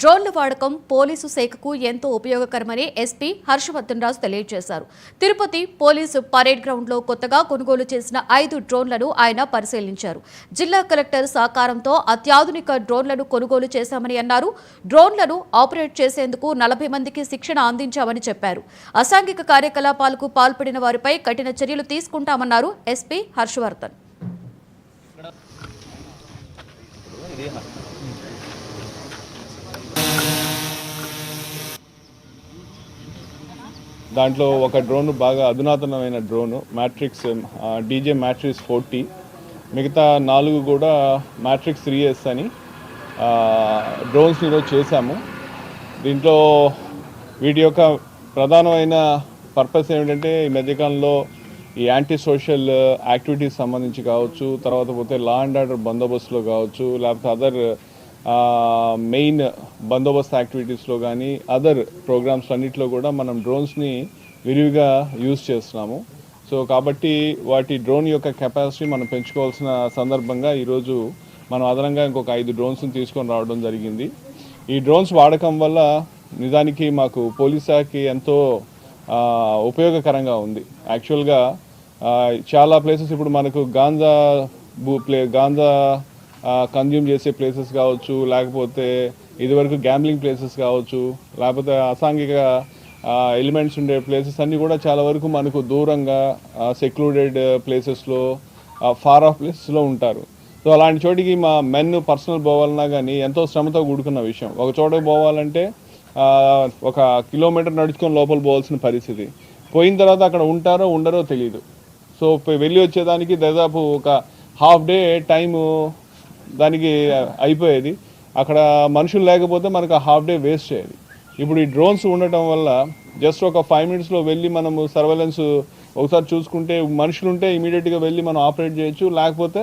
డ్రోన్ల వాడకం పోలీసు శాఖకు ఎంతో ఉపయోగకరమని ఎస్పీ హర్షవర్ధన్ రాజు తెలియజేశారు. తిరుపతి పోలీసు పరేడ్ గ్రౌండ్లో కొత్తగా కొనుగోలు చేసిన 5 డ్రోన్లను ఆయన పరిశీలించారు. జిల్లా కలెక్టర్ సహకారంతో అత్యాధునిక డ్రోన్లను కొనుగోలు చేశామని అన్నారు. డ్రోన్లను ఆపరేట్ చేసేందుకు 40 మందికి శిక్షణ అందించామని చెప్పారు. అసాంఘిక కార్యకలాపాలకు పాల్పడిన వారిపై కఠిన చర్యలు తీసుకుంటామన్నారు ఎస్పీ హర్షవర్ధన్. దాంట్లో ఒక డ్రోన్ బాగా అధునాతనమైన డ్రోన్ మ్యాట్రిక్స్ డీజే మ్యాట్రిక్స్ 40, మిగతా 4 కూడా మ్యాట్రిక్స్ 3S అని డ్రోన్స్ ఈరోజు చేశాము. దీంట్లో వీటి యొక్క ప్రధానమైన పర్పస్ ఏమిటంటే ఈ మధ్యకాలంలో ఈ యాంటీ సోషల్ యాక్టివిటీస్ సంబంధించి కావచ్చు, తర్వాత పోతే లా అండ్ ఆర్డర్ బందోబస్తులో కావచ్చు, లేకపోతే అదర్ మెయిన్ బందోబస్తు యాక్టివిటీస్లో కానీ అదర్ ప్రోగ్రామ్స్ అన్నింటిలో కూడా మనం డ్రోన్స్ని విరివిగా యూజ్ చేస్తున్నాము. సో కాబట్టి వాటి డ్రోన్ యొక్క కెపాసిటీ మనం పెంచుకోవాల్సిన సందర్భంగా ఈరోజు మనం అదనంగా ఇంకొక 5 డ్రోన్స్ని తీసుకొని రావడం జరిగింది. ఈ డ్రోన్స్ వాడకం వల్ల నిజానికి మాకు పోలీస్ శాఖకి ఎంతో ఉపయోగకరంగా ఉంది. యాక్చువల్గా చాలా ప్లేసెస్ ఇప్పుడు మనకు గాంజా కన్జ్యూమ్ చేసే ప్లేసెస్ కావచ్చు, లేకపోతే ఇదివరకు గ్యాంబ్లింగ్ ప్లేసెస్ కావచ్చు, లేకపోతే అసాంఘిక ఎలిమెంట్స్ ఉండే ప్లేసెస్ అన్నీ కూడా చాలా వరకు మనకు దూరంగా సెక్లూడెడ్ ప్లేసెస్లో ఫార్ ఆఫ్ ప్లేసెస్లో ఉంటారు. సో అలాంటి చోటికి మా మెన్ పర్సనల్ పోవాలన్నా కానీ ఎంతో శ్రమతో కూడుకున్న విషయం. ఒక చోటకి పోవాలంటే 1 కిలోమీటర్ నడుచుకొని లోపల పోవాల్సిన పరిస్థితి. పోయిన తర్వాత అక్కడ ఉంటారో ఉండరో తెలియదు. సో వెళ్ళి వచ్చేదానికి దాదాపు ఒక హాఫ్ డే టైము దానికి అయిపోయేది. అక్కడ మనుషులు లేకపోతే మనకు హాఫ్ డే వేస్ట్ అయ్యేది. ఇప్పుడు ఈ డ్రోన్స్ ఉండటం వల్ల జస్ట్ ఒక 5 మినిట్స్లో వెళ్ళి మనము సర్వేలెన్స్ ఒకసారి చూసుకుంటే మనుషులు ఉంటే ఇమీడియట్గా వెళ్ళి మనం ఆపరేట్ చేయొచ్చు, లేకపోతే